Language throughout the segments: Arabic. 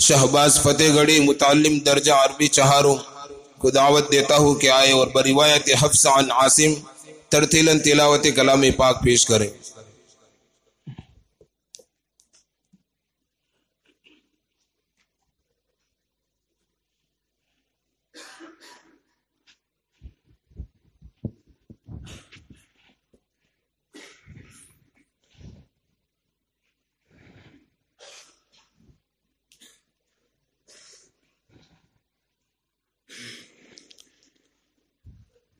शहबाज फतेहगढ़ी मुतालिम दर्जा अरबी चहारों को दावत देता हूँ कि आए और बरिवायत हफ्स अन आसिम तरतीलन तिलावत कलाम पाक पेश करें।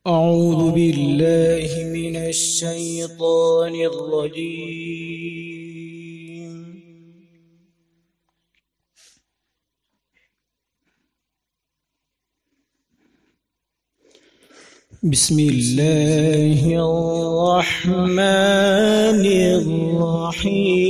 أعوذ بالله من الشيطان الرجيم بسم الله الرحمن الرحيم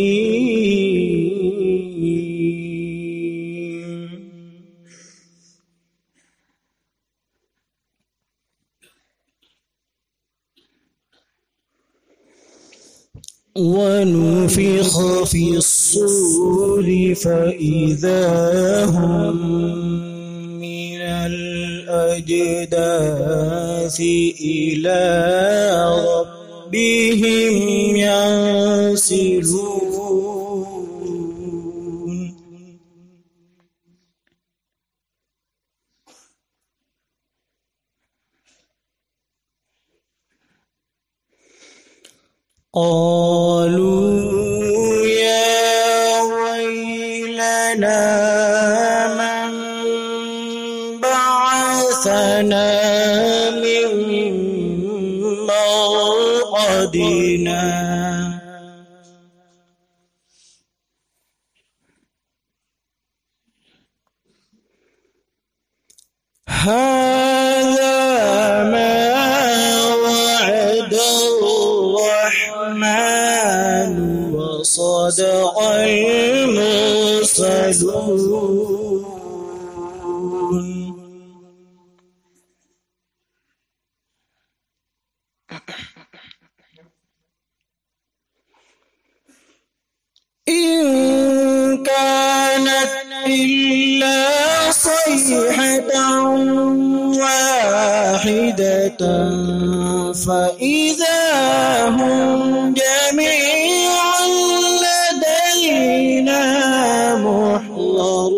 ونفخ في الصور فإذا هم من الأجداث إلى ربهم ينسلون قالوا يا ويلنا من بعثنا من مرقدنا هذا ما وعد الرحمن وصدق المرسلون إن كانت إلا صيحة واحدة فإذا هم جميعا لدينا محضرون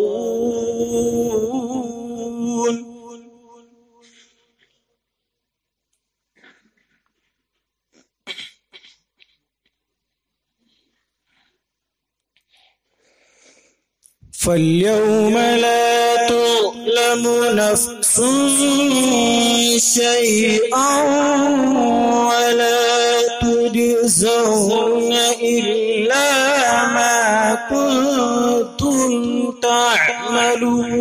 فاليوم لا تظلم نفس شيئا ولا تجزون إلا ما كنتم تعملون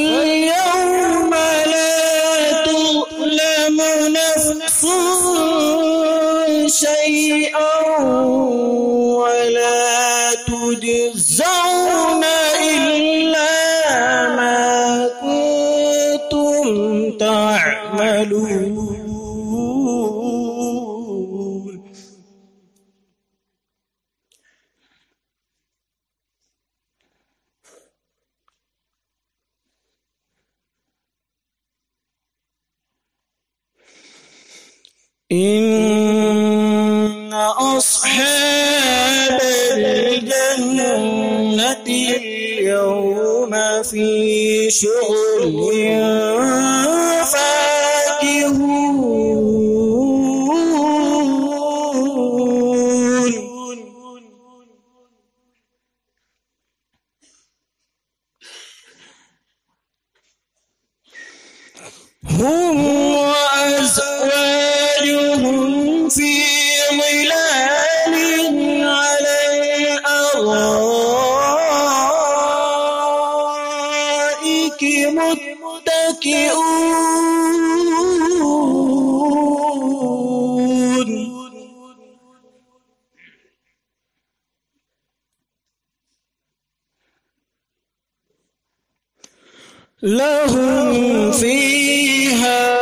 فاليوم لا تظلم نفس شيئا ولا تجزون إلا ما كنتم تعملون إن أصحاب الجنة اليوم في شغل فاكهون هم وأزواجهم في ظلال على الأرائك متكئون لهم فيها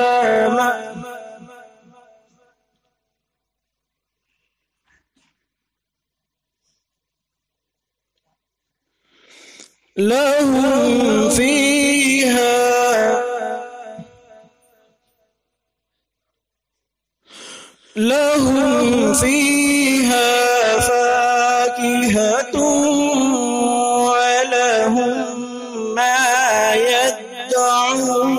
لهم فيها فاكهة ولهم ما يدعون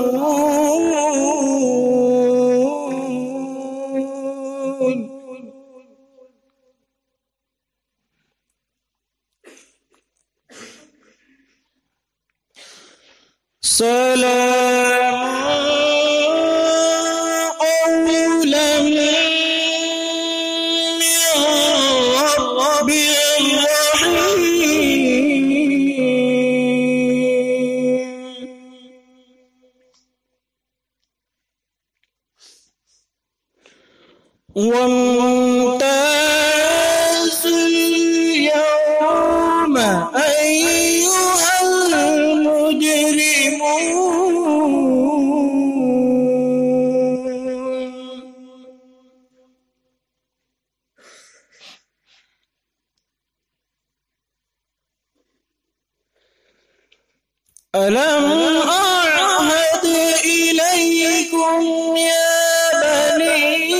سلام قولا من رب رحيم وامتازوا اليوم أيها ألم أعهد إليكم يا بني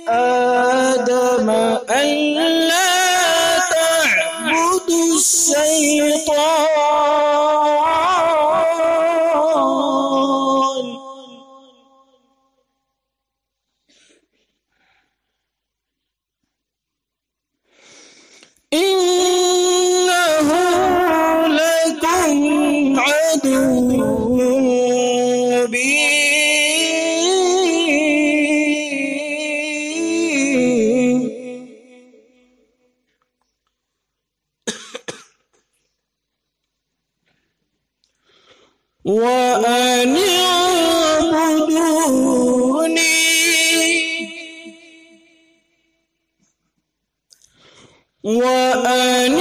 آدم ألا تعبدوا الشيطان إنه لكم عدو مبين وأن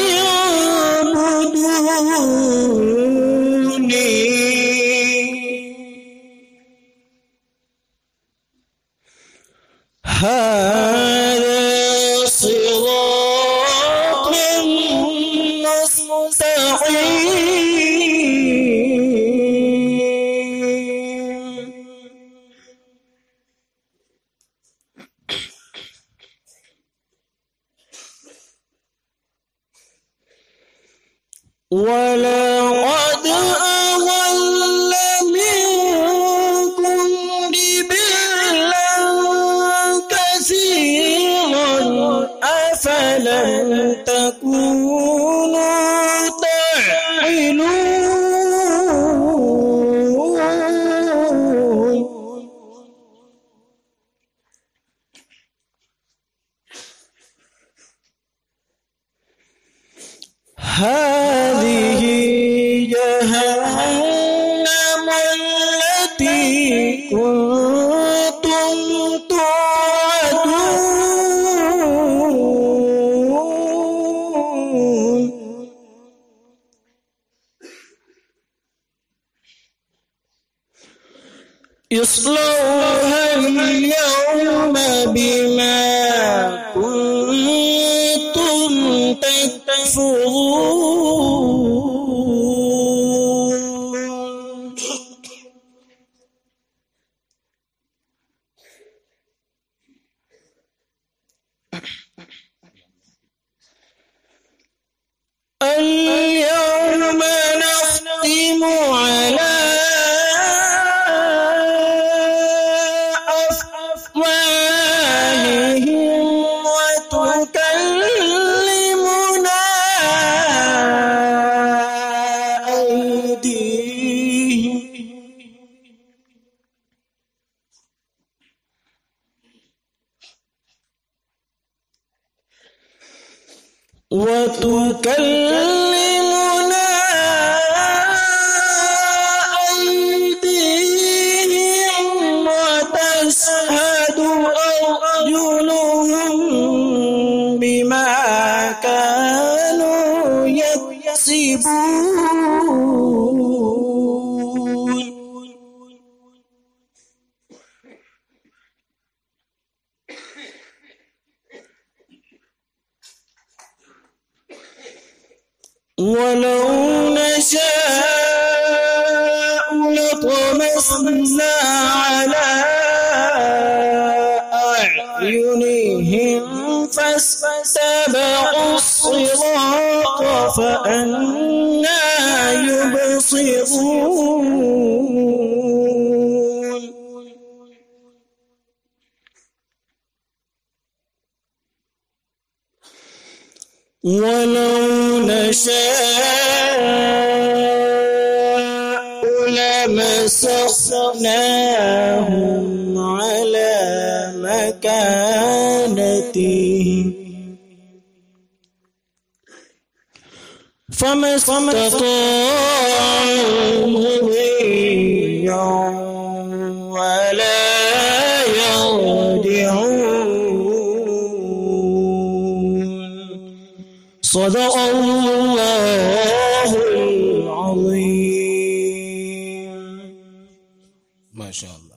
اعبدوني هذا صراط مستقيم ولقد أضل منكم جبلا كثيرا أفلم تكونوا تعقلون هذه جهنم التي كنتم توعدون اصلوها اليوم بما كنتم تكفرون اليوم نختم على أفواههم وتكلمنا أيديهم وتشهد أرجلهم بما كانوا يكسبون ولو نشاء لطمسنا على أعينهم فاستبقوا الصراط فأنى يبصرون ولو نشاء لمسخناهم على مكانتهم فما استطاعوا مضيا ولا يرجعون صدق الله العظيم. ما شاء الله.